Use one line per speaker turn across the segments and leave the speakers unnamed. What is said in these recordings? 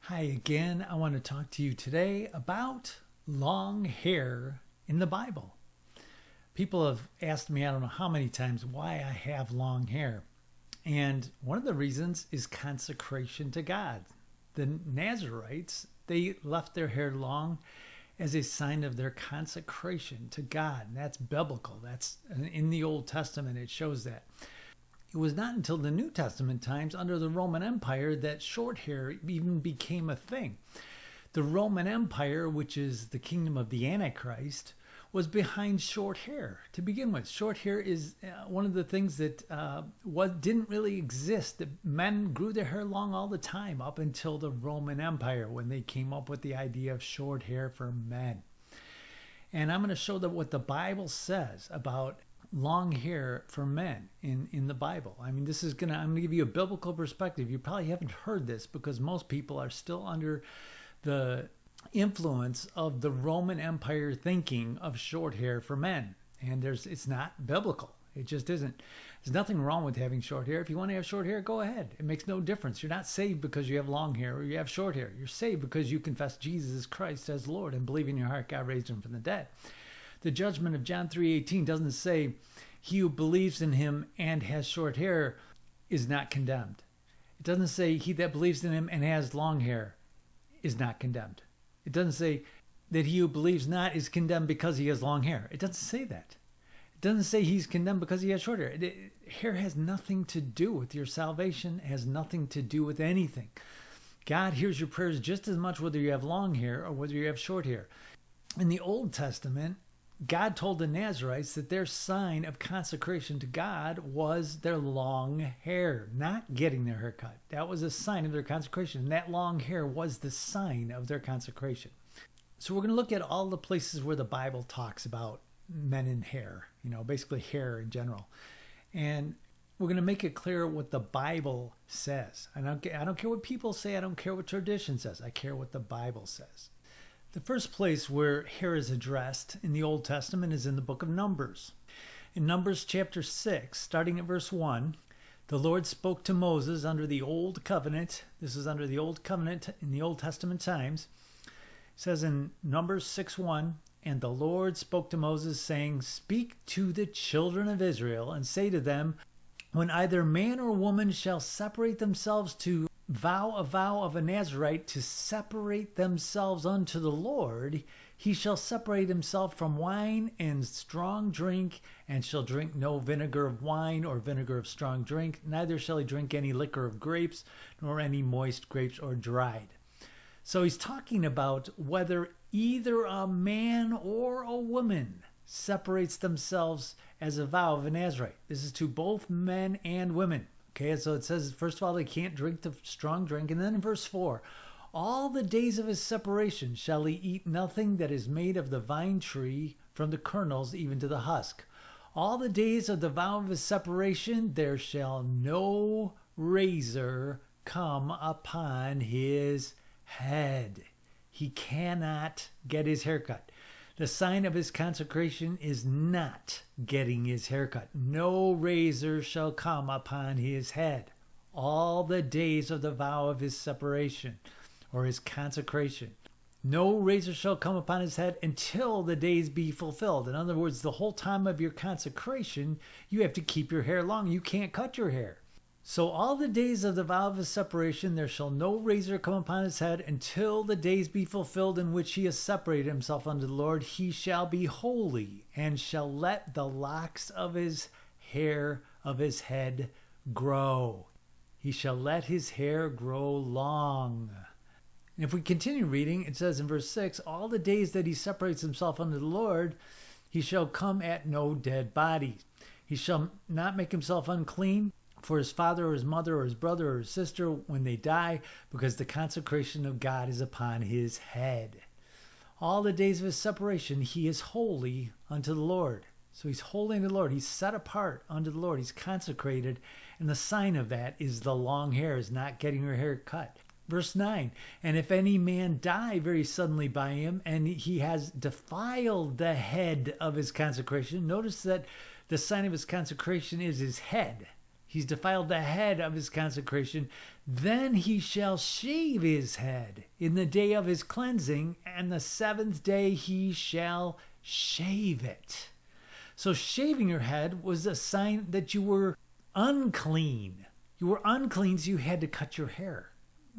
Hi again. I want to talk to you today about long hair in the Bible. People have asked me, I don't know how many times, why I have long hair. And one of the reasons is consecration to God. The Nazarites, they left their hair long as a sign of their consecration to God. And that's biblical. That's in the Old Testament, it shows that. It was not until the New Testament times under the Roman Empire that short hair even became a thing. The Roman Empire, which is the kingdom of the Antichrist, was behind short hair to begin with. Short hair is one of the things that didn't really exist. The men grew their hair long all the time up until the Roman Empire when they came up with the idea of short hair for men. And I'm going to show them what the Bible says about long hair for men in the Bible. I mean, I'm going to give you a biblical perspective. You probably haven't heard this because most people are still under the influence of the Roman Empire thinking of short hair for men. And it's not biblical. It just isn't. There's nothing wrong with having short hair. If you want to have short hair, go ahead. It makes no difference. You're not saved because you have long hair or you have short hair. You're saved because you confess Jesus Christ as Lord and believe in your heart God raised him from the dead. The judgment of John 3:18 doesn't say he who believes in him and has short hair is not condemned. It doesn't say he that believes in him and has long hair is not condemned. It doesn't say that he who believes not is condemned because he has long hair. It doesn't say that. It doesn't say he's condemned because he has short hair. Hair has nothing to do with your salvation, has nothing to do with anything. God hears your prayers just as much whether you have long hair or whether you have short hair. In the Old Testament, God told the Nazarites that their sign of consecration to God was their long hair, not getting their hair cut. That was a sign of their consecration. And that long hair was the sign of their consecration. So we're going to look at all the places where the Bible talks about men and hair, basically hair in general. And we're going to make it clear what the Bible says. And I don't care what people say. I don't care what tradition says. I care what the Bible says. The first place where hair is addressed in the Old Testament is in the book of Numbers. In Numbers chapter 6, starting at verse 1, the Lord spoke to Moses under the Old Covenant. This is under the Old Covenant in the Old Testament times. It says in Numbers 6:1, and the Lord spoke to Moses, saying, speak to the children of Israel and say to them, when either man or woman shall separate themselves to vow a vow of a Nazarite to separate themselves unto the Lord, he shall separate himself from wine and strong drink, and shall drink no vinegar of wine or vinegar of strong drink, neither shall he drink any liquor of grapes, nor any moist grapes or dried. So he's talking about whether either a man or a woman separates themselves as a vow of a Nazarite. This is to both men and women. Okay, so it says, first of all, they can't drink the strong drink. And then in verse 4, all the days of his separation shall he eat nothing that is made of the vine tree from the kernels even to the husk. All the days of the vow of his separation, there shall no razor come upon his head. He cannot get his hair cut. The sign of his consecration is not getting his hair cut. No razor shall come upon his head all the days of the vow of his separation or his consecration. No razor shall come upon his head until the days be fulfilled. In other words, the whole time of your consecration, you have to keep your hair long. You can't cut your hair. So all the days of the vow of his separation, there shall no razor come upon his head until the days be fulfilled in which he has separated himself unto the Lord. He shall be holy and shall let the locks of his hair of his head grow. He shall let his hair grow long. And if we continue reading, it says in verse 6, all the days that he separates himself unto the Lord, he shall come at no dead body. He shall not make himself unclean for his father or his mother or his brother or his sister when they die, because the consecration of God is upon his head. All the days of his separation, he is holy unto the Lord. So he's holy unto the Lord. He's set apart unto the Lord. He's consecrated. And the sign of that is the long hair, is not getting your hair cut. Verse 9, and if any man die very suddenly by him, and he has defiled the head of his consecration, notice that the sign of his consecration is his head, He's defiled the head of his consecration. Then he shall shave his head in the day of his cleansing, and the seventh day he shall shave it. So shaving your head was a sign that you were unclean. You were unclean, so you had to cut your hair.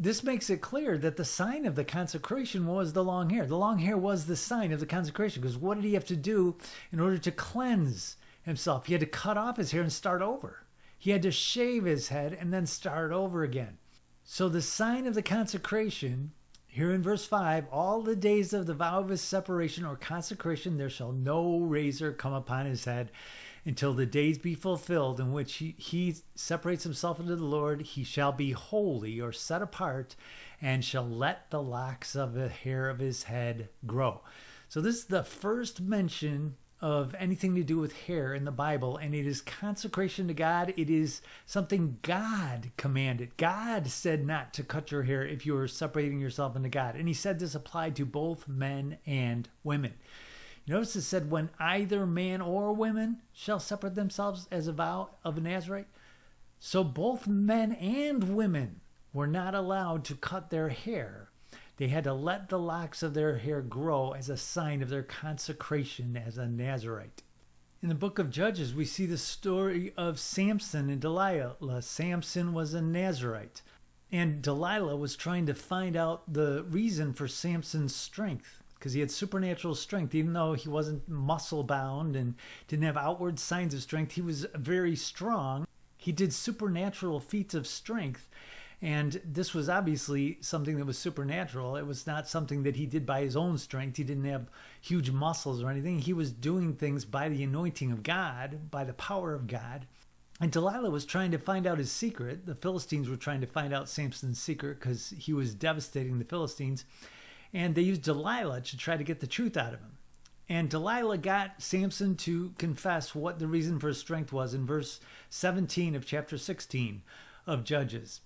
This makes it clear that the sign of the consecration was the long hair. The long hair was the sign of the consecration, because what did he have to do in order to cleanse himself? He had to cut off his hair and start over. He had to shave his head and then start over again. So the sign of the consecration, here in verse 5, all the days of the vow of his separation or consecration, there shall no razor come upon his head until the days be fulfilled in which he separates himself unto the Lord. He shall be holy or set apart, and shall let the locks of the hair of his head grow. So this is the first mention of anything to do with hair in the Bible, and it is consecration to God. It is something God commanded. God said not to cut your hair if you were separating yourself into God. And he said this applied to both men and women. You notice it said, when either man or women shall separate themselves as a vow of a Nazarite. So both men and women were not allowed to cut their hair. They had to let the locks of their hair grow as a sign of their consecration as a Nazarite. In the book of Judges, we see the story of Samson and Delilah. Samson was a Nazarite, and Delilah was trying to find out the reason for Samson's strength, because he had supernatural strength. Even though he wasn't muscle-bound and didn't have outward signs of strength, he was very strong. He did supernatural feats of strength. And this was obviously something that was supernatural. It was not something that he did by his own strength. He didn't have huge muscles or anything. He was doing things by the anointing of God, by the power of God. And Delilah was trying to find out his secret. The Philistines were trying to find out Samson's secret because he was devastating the Philistines. And they used Delilah to try to get the truth out of him. And Delilah got Samson to confess what the reason for his strength was in verse 17 of chapter 16 of Judges.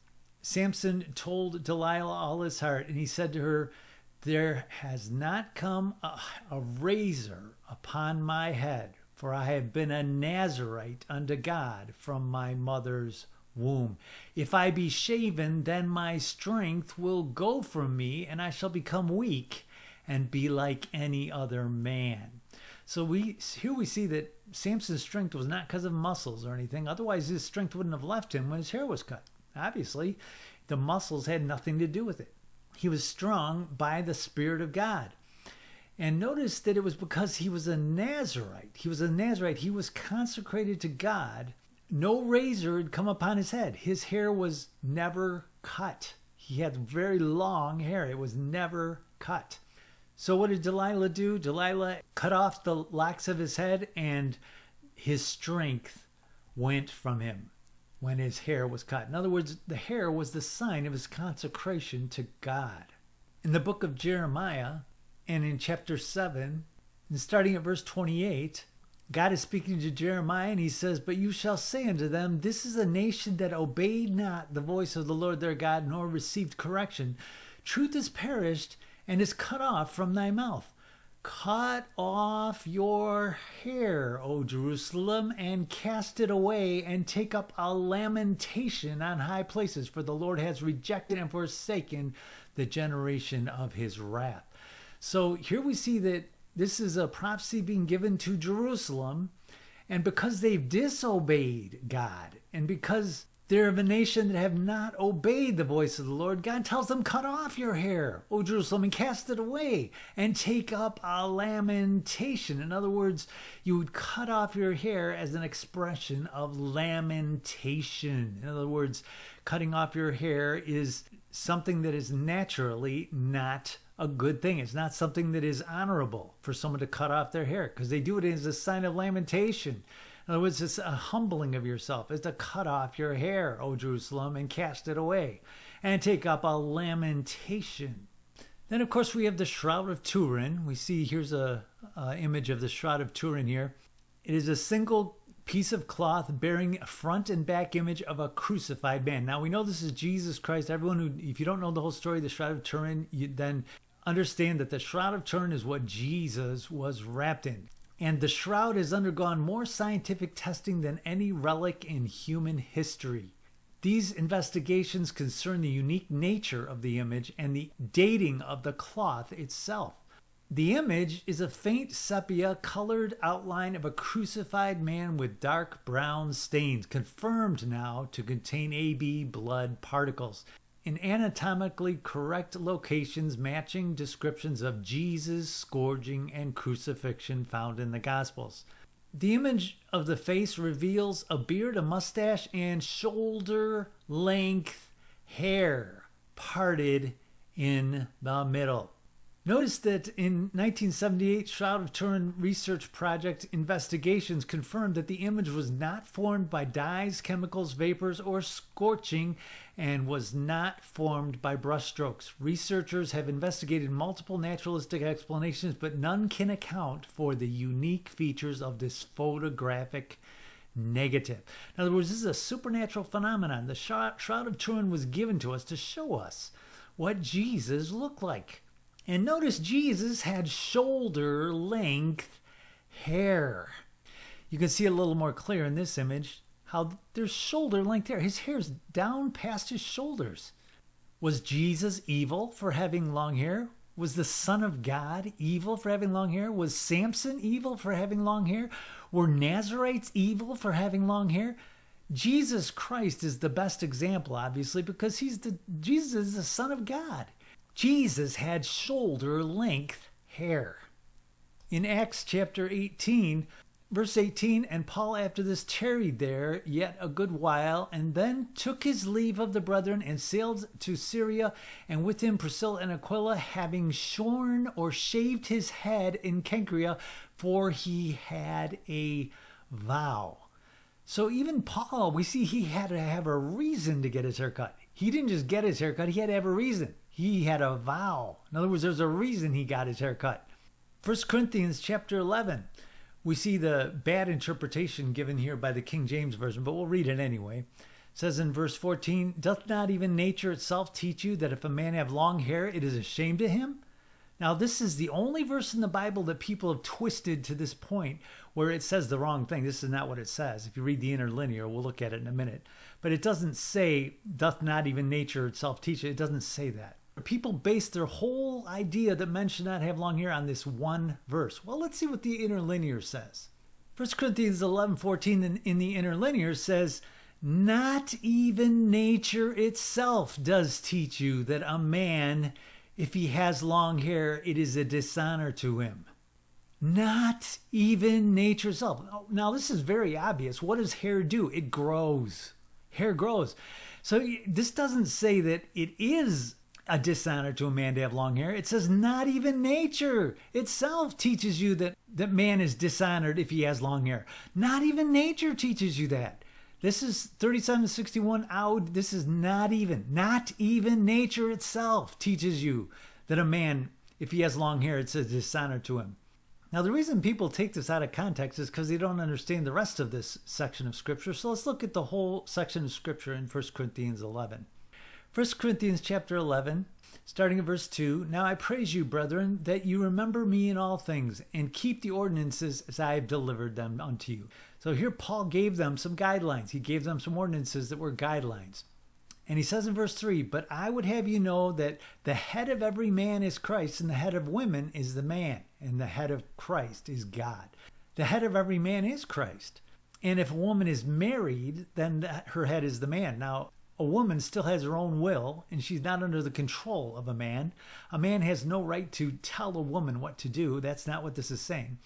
Samson told Delilah all his heart, and he said to her, there has not come a razor upon my head, for I have been a Nazarite unto God from my mother's womb. If I be shaven, then my strength will go from me, and I shall become weak and be like any other man. So here we see that Samson's strength was not because of muscles or anything. Otherwise, his strength wouldn't have left him when his hair was cut. Obviously, the muscles had nothing to do with it. He was strong by the Spirit of God. And notice that it was because he was a Nazarite. He was a Nazarite. He was consecrated to God. No razor had come upon his head. His hair was never cut. He had very long hair. It was never cut. So what did Delilah do? Delilah cut off the locks of his head, and his strength went from him when his hair was cut. In other words, the hair was the sign of his consecration to God. In the book of Jeremiah, and in chapter 7, and starting at verse 28, God is speaking to Jeremiah, and he says, but you shall say unto them, this is a nation that obeyed not the voice of the Lord their God, nor received correction. Truth is perished, and is cut off from thy mouth. Cut off your hair, O Jerusalem, and cast it away, and take up a lamentation on high places, for the Lord has rejected and forsaken the generation of his wrath. So here we see that this is a prophecy being given to Jerusalem, and because they've disobeyed God, and because they're of a nation that have not obeyed the voice of the Lord, God tells them, cut off your hair, O Jerusalem, and cast it away, and take up a lamentation. In other words, you would cut off your hair as an expression of lamentation. In other words, cutting off your hair is something that is naturally not a good thing. It's not something that is honorable for someone to cut off their hair, because they do it as a sign of lamentation. In other words, it's a humbling of yourself. It's to cut off your hair, O Jerusalem, and cast it away, and take up a lamentation. Then, of course, we have the Shroud of Turin. We see here's a image of the Shroud of Turin here. It is a single piece of cloth bearing a front and back image of a crucified man. Now, we know this is Jesus Christ. Everyone who, if you don't know the whole story of the Shroud of Turin, you then understand that the Shroud of Turin is what Jesus was wrapped in. and the shroud has undergone more scientific testing than any relic in human history. These investigations concern the unique nature of the image and the dating of the cloth itself. The image is a faint sepia-colored outline of a crucified man with dark brown stains, confirmed now to contain AB blood particles, in anatomically correct locations matching descriptions of Jesus' scourging and crucifixion found in the Gospels. The image of the face reveals a beard, a mustache, and shoulder-length hair parted in the middle. Notice that in 1978, Shroud of Turin research project investigations confirmed that the image was not formed by dyes, chemicals, vapors, or scorching, and was not formed by brushstrokes. Researchers have investigated multiple naturalistic explanations, but none can account for the unique features of this photographic negative. In other words, this is a supernatural phenomenon. The Shroud of Turin was given to us to show us what Jesus looked like. And notice Jesus had shoulder-length hair. You can see it a little more clear in this image how there's shoulder-length hair. His hair's down past his shoulders. Was Jesus evil for having long hair? Was the Son of God evil for having long hair? Was Samson evil for having long hair? Were Nazarites evil for having long hair? Jesus Christ is the best example, obviously, because Jesus is the Son of God. Jesus had shoulder-length hair. In Acts chapter 18, verse 18, and Paul after this tarried there yet a good while, and then took his leave of the brethren, and sailed to Syria, and with him Priscilla and Aquila, having shorn or shaved his head in Cenchrea, for he had a vow. So even Paul, we see he had to have a reason to get his hair cut. He didn't just get his hair cut, he had to have a reason. He had a vow. In other words, there's a reason he got his hair cut. 1 Corinthians chapter 11. We see the bad interpretation given here by the King James Version, but we'll read it anyway. It says in verse 14, doth not even nature itself teach you that if a man have long hair, it is a shame to him? Now, this is the only verse in the Bible that people have twisted to this point where it says the wrong thing. This is not what it says. If you read the interlinear, we'll look at it in a minute. But it doesn't say, doth not even nature itself teach it. It doesn't say that. People base their whole idea that men should not have long hair on this one verse. Well, let's see what the interlinear says. 1 Corinthians 11:14 in the interlinear says, not even nature itself does teach you that a man, if he has long hair, it is a dishonor to him. Not even nature itself. Now, this is very obvious. What does hair do? It grows. Hair grows. So this doesn't say that it is a dishonor to a man to have long hair. It says not even nature itself teaches you that man is dishonored if he has long hair. Not even nature teaches you that. This is 3761 out. This is not even nature itself teaches you that a man, if he has long hair, it's a dishonor to him. Now, the reason people take this out of context is because they don't understand the rest of this section of Scripture. So let's look at the whole section of Scripture in 1 Corinthians 11. 1 Corinthians chapter 11, starting at verse 2, now I praise you, brethren, that you remember me in all things, and keep the ordinances as I have delivered them unto you. So here Paul gave them some guidelines. He gave them some ordinances that were guidelines. And he says in verse 3, but I would have you know that the head of every man is Christ, and the head of women is the man, and the head of Christ is God. The head of every man is Christ. And if a woman is married, then her head is the man. Now, a woman still has her own will, and she's not under the control of a man. A man has no right to tell a woman what to do. That's not what this is saying.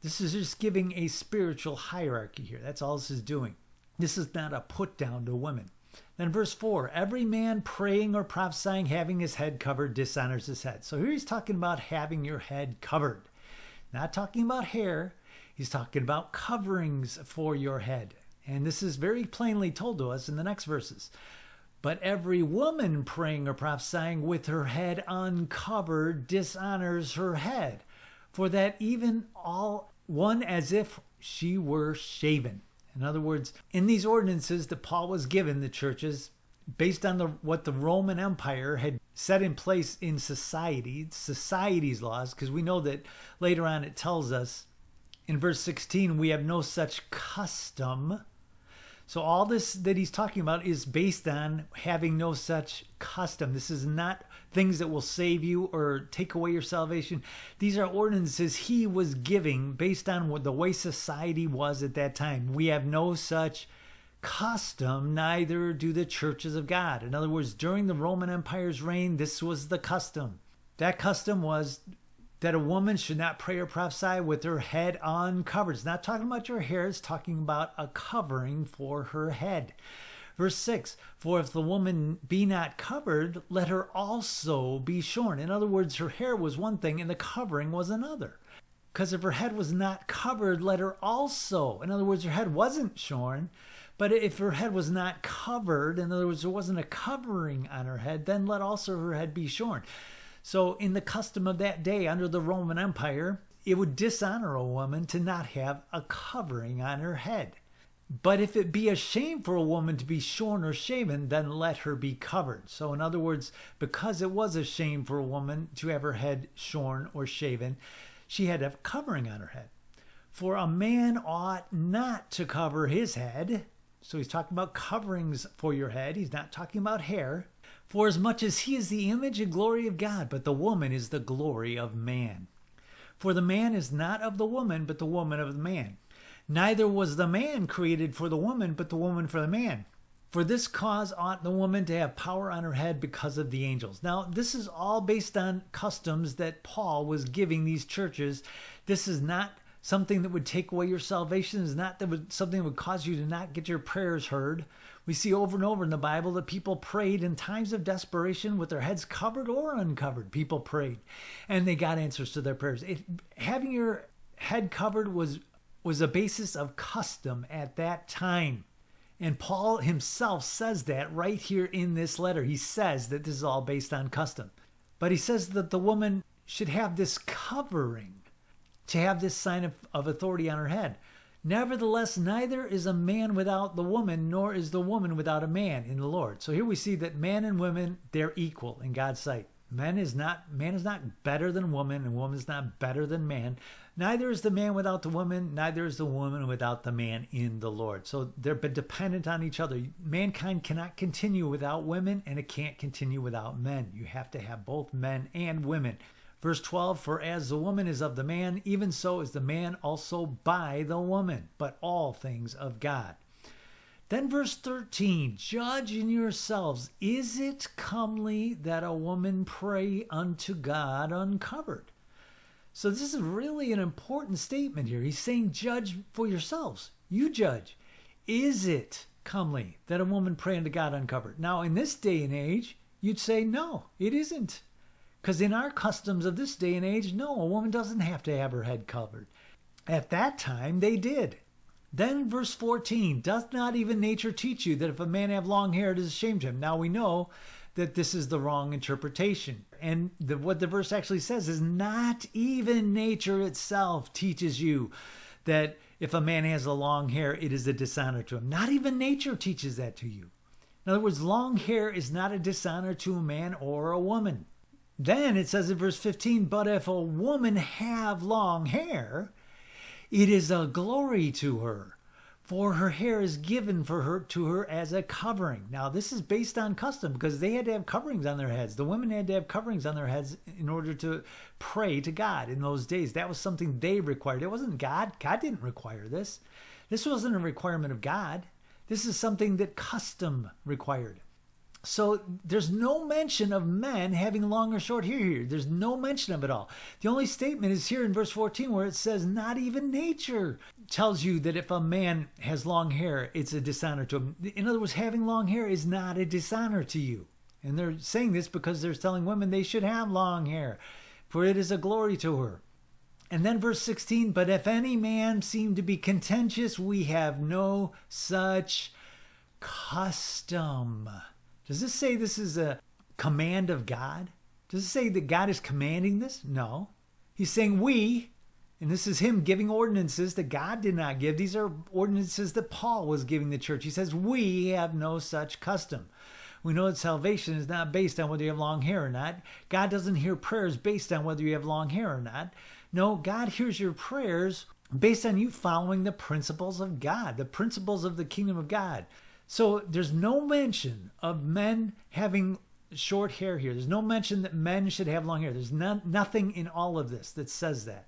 This is just giving a spiritual hierarchy here. That's all this is doing. This is not a put down to women. Then verse 4, every man praying or prophesying having his head covered dishonors his head. So here he's talking about having your head covered. Not talking about hair. He's talking about coverings for your head. And this is very plainly told to us in the next verses. But every woman praying or prophesying with her head uncovered dishonors her head, for that even all one as if she were shaven. In other words, in these ordinances that Paul was given the churches, based on what the Roman Empire had set in place in society's laws, because we know that later on it tells us In verse 16, we have no such custom. So all this that he's talking about is based on having no such custom. This is not things that will save you or take away your salvation. These are ordinances he was giving based on what the way society was at that time. We have no such custom, neither do the churches of God. In other words, during the Roman Empire's reign, this was the custom. That custom was that a woman should not pray or prophesy with her head uncovered. It's not talking about your hair. It's talking about a covering for her head. Verse 6, for if the woman be not covered, let her also be shorn. In other words, her hair was one thing and the covering was another. Because if her head was not covered, let her also. In other words, her head wasn't shorn. But if her head was not covered, in other words, there wasn't a covering on her head, then let also her head be shorn. So in the custom of that day under the Roman Empire, it would dishonor a woman to not have a covering on her head. But if it be a shame for a woman to be shorn or shaven, then let her be covered. So in other words, because it was a shame for a woman to have her head shorn or shaven, she had to have a covering on her head. For a man ought not to cover his head. So he's talking about coverings for your head. He's not talking about hair. For as much as he is the image and glory of God, but the woman is the glory of man. For the man is not of the woman, but the woman of the man. Neither was the man created for the woman, but the woman for the man. For this cause ought the woman to have power on her head because of the angels. Now, this is all based on customs that Paul was giving these churches. This is not something that would take away your salvation. Is not something that would cause you to not get your prayers heard. We see over and over in the Bible that people prayed in times of desperation with their heads covered or uncovered. People prayed and they got answers to their prayers. Having your head covered was a basis of custom at that time. And Paul himself says that right here in this letter. He says that this is all based on custom. But he says that the woman should have this covering, to have this sign of authority on her head. Nevertheless, neither is a man without the woman, nor is the woman without a man in the Lord. So here we see that man and women, they're equal in God's sight. Man is not better than woman, and woman is not better than man. Neither is the man without the woman, neither is the woman without the man in the Lord. So they're dependent on each other. Mankind cannot continue without women, and it can't continue without men. You have to have both men and women. Verse 12, for as the woman is of the man, even so is the man also by the woman, but all things of God. Then verse 13, judge in yourselves, is it comely that a woman pray unto God uncovered? So this is really an important statement here. He's saying judge for yourselves. You judge. Is it comely that a woman pray unto God uncovered? Now in this day and age, you'd say no, it isn't. Because in our customs of this day and age, no, a woman doesn't have to have her head covered. At that time, they did. Then verse 14, doth not even nature teach you that if a man have long hair, it is a shame to him? Now we know that this is the wrong interpretation. And what the verse actually says is not even nature itself teaches you that if a man has a long hair, it is a dishonor to him. Not even nature teaches that to you. In other words, long hair is not a dishonor to a man or a woman. Then it says in verse 15, but if a woman have long hair, it is a glory to her, for her hair is given to her as a covering. Now, this is based on custom because they had to have coverings on their heads. The women had to have coverings on their heads in order to pray to God in those days. That was something they required. It wasn't God. God didn't require this. This wasn't a requirement of God. This is something that custom required. So there's no mention of men having long or short hair here. There's no mention of it all. The only statement is here in verse 14 where it says, not even nature tells you that if a man has long hair, it's a dishonor to him. In other words, having long hair is not a dishonor to you. And they're saying this because they're telling women they should have long hair, for it is a glory to her. And then verse 16, but if any man seem to be contentious, we have no such custom. Does this say this is a command of God? Does it say that God is commanding this? No. He's saying we, and this is him giving ordinances that God did not give. These are ordinances that Paul was giving the church. He says, we have no such custom. We know that salvation is not based on whether you have long hair or not. God doesn't hear prayers based on whether you have long hair or not. No, God hears your prayers based on you following the principles of God, the principles of the kingdom of God. So there's no mention of men having short hair here. There's no mention that men should have long hair. There's nothing in all of this that says that.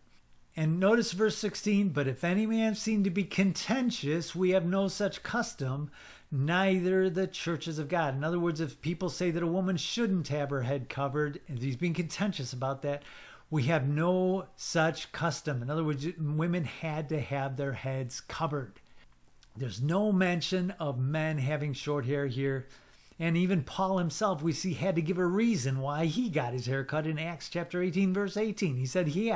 And notice verse 16, but if any man seem to be contentious, we have no such custom, neither the churches of God. In other words, if people say that a woman shouldn't have her head covered, and he's being contentious about that, we have no such custom. In other words, women had to have their heads covered. There's no mention of men having short hair here. And even Paul himself, we see, had to give a reason why he got his hair cut in Acts chapter 18, verse 18. He said he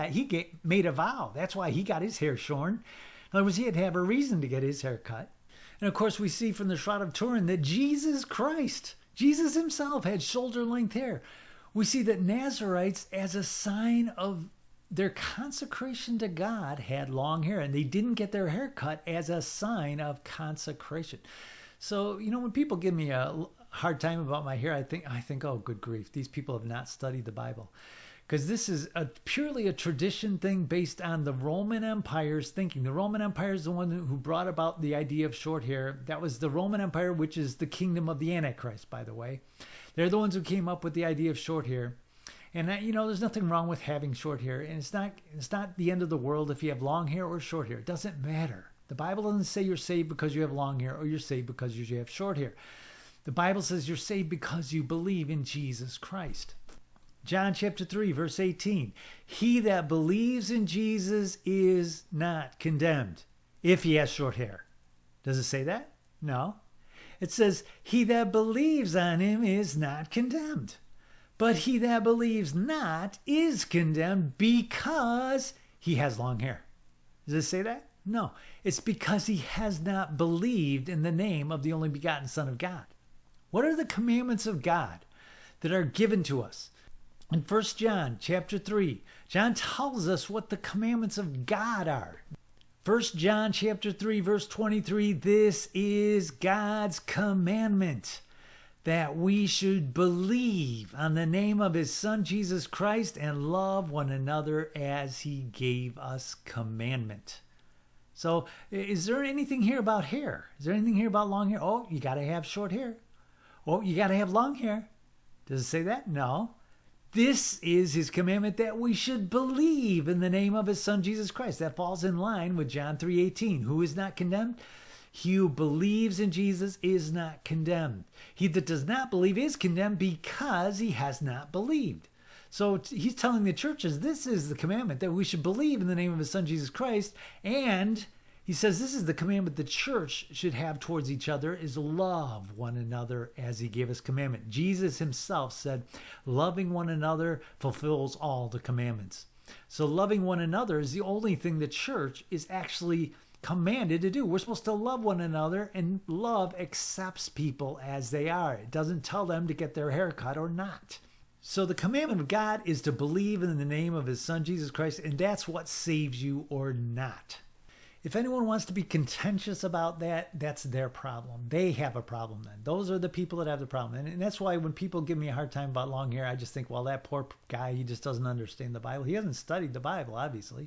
made a vow. That's why he got his hair shorn. In other words, he had to have a reason to get his hair cut. And of course, we see from the Shroud of Turin that Jesus Christ, Jesus himself, had shoulder-length hair. We see that Nazarites, as a sign of their consecration to God, had long hair. And they didn't get their hair cut as a sign of consecration. So, when people give me a hard time about my hair, I think, oh, good grief, these people have not studied the Bible. Because this is purely a tradition thing based on the Roman Empire's thinking. The Roman Empire is the one who brought about the idea of short hair. That was the Roman Empire, which is the kingdom of the Antichrist, by the way. They're the ones who came up with the idea of short hair. And, there's nothing wrong with having short hair. And it's not the end of the world if you have long hair or short hair. It doesn't matter. The Bible doesn't say you're saved because you have long hair or you're saved because you have short hair. The Bible says you're saved because you believe in Jesus Christ. John chapter 3, verse 18. He that believes in Jesus is not condemned if he has short hair. Does it say that? No. It says, he that believes on him is not condemned. But he that believes not is condemned because he has long hair. Does it say that? No. It's because he has not believed in the name of the only begotten Son of God. What are the commandments of God that are given to us? In 1 John chapter 3, John tells us what the commandments of God are. 1 John chapter 3, verse 23, this is God's commandment, that we should believe on the name of his Son, Jesus Christ, and love one another as he gave us commandment. So is there anything here about hair? Is there anything here about long hair? Oh, you got to have short hair. Oh, you got to have long hair. Does it say that? No. This is his commandment, that we should believe in the name of his Son, Jesus Christ. That falls in line with John 3:18. Who is not condemned? He who believes in Jesus is not condemned. He that does not believe is condemned because he has not believed. So he's telling the churches, this is the commandment, that we should believe in the name of his Son, Jesus Christ. And he says this is the commandment the church should have towards each other, is love one another as he gave us commandment. Jesus himself said, loving one another fulfills all the commandments. So loving one another is the only thing the church is actually commanded to do. We're supposed to love one another, and love accepts people as they are. It doesn't tell them to get their hair cut or not. So the commandment of God is to believe in the name of his Son, Jesus Christ, and that's what saves you or not. If anyone wants to be contentious about that, that's their problem. They have a problem then. Those are the people that have the problem. And that's why when people give me a hard time about long hair, I just think, well, that poor guy, he just doesn't understand the Bible. He hasn't studied the Bible, obviously.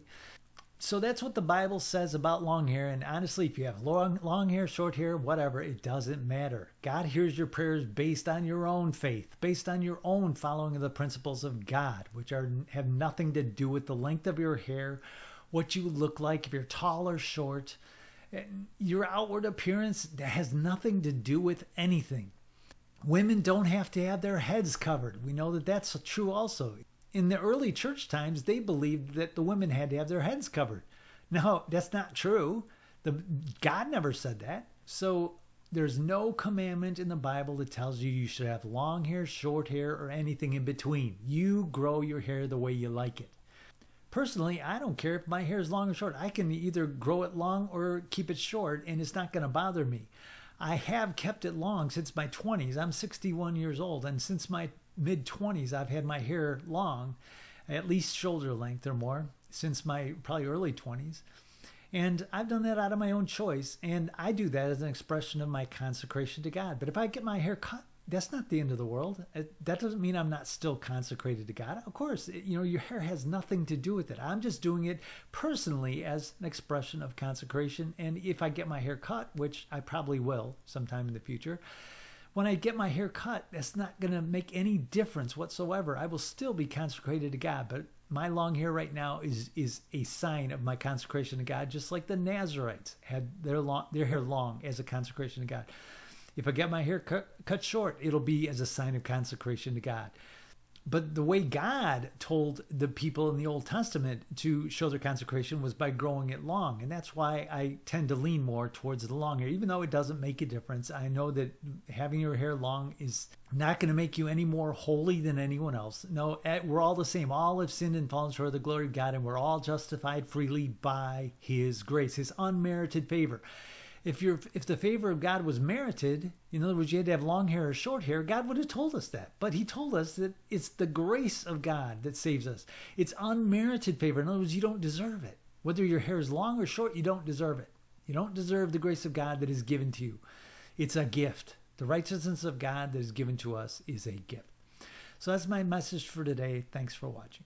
So that's what the Bible says about long hair. And honestly, if you have long hair, short hair, whatever, it doesn't matter. God hears your prayers based on your own faith, based on your own following of the principles of God, which have nothing to do with the length of your hair, what you look like, if you're tall or short. Your outward appearance, that has nothing to do with anything. Women don't have to have their heads covered. We know that that's true also. In the early church times, they believed that the women had to have their heads covered. No, that's not true. God never said that. So there's no commandment in the Bible that tells you should have long hair, short hair, or anything in between. You grow your hair the way you like it. Personally, I don't care if my hair is long or short. I can either grow it long or keep it short, and it's not going to bother me. I have kept it long since my 20s. I'm 61 years old, and since my mid-20s, I've had my hair long, at least shoulder length or more, since my probably early 20s. And I've done that out of my own choice, and I do that as an expression of my consecration to God. But if I get my hair cut, that's not the end of the world. That doesn't mean I'm not still consecrated to God. Of course, your hair has nothing to do with it. I'm just doing it personally as an expression of consecration. And if I get my hair cut, which I probably will sometime in the future, when I get my hair cut, that's not going to make any difference whatsoever. I will still be consecrated to God, but my long hair right now is a sign of my consecration to God, just like the Nazarites had their hair long as a consecration to God. If I get my hair cut short, it'll be as a sign of consecration to God. But the way God told the people in the Old Testament to show their consecration was by growing it long. And that's why I tend to lean more towards the long hair. Even though it doesn't make a difference, I know that having your hair long is not going to make you any more holy than anyone else. No, we're all the same. All have sinned and fallen short of the glory of God, and we're all justified freely by His grace, His unmerited favor. If the favor of God was merited, in other words, you had to have long hair or short hair, God would have told us that. But He told us that it's the grace of God that saves us. It's unmerited favor. In other words, you don't deserve it. Whether your hair is long or short, you don't deserve it. You don't deserve the grace of God that is given to you. It's a gift. The righteousness of God that is given to us is a gift. So that's my message for today. Thanks for watching.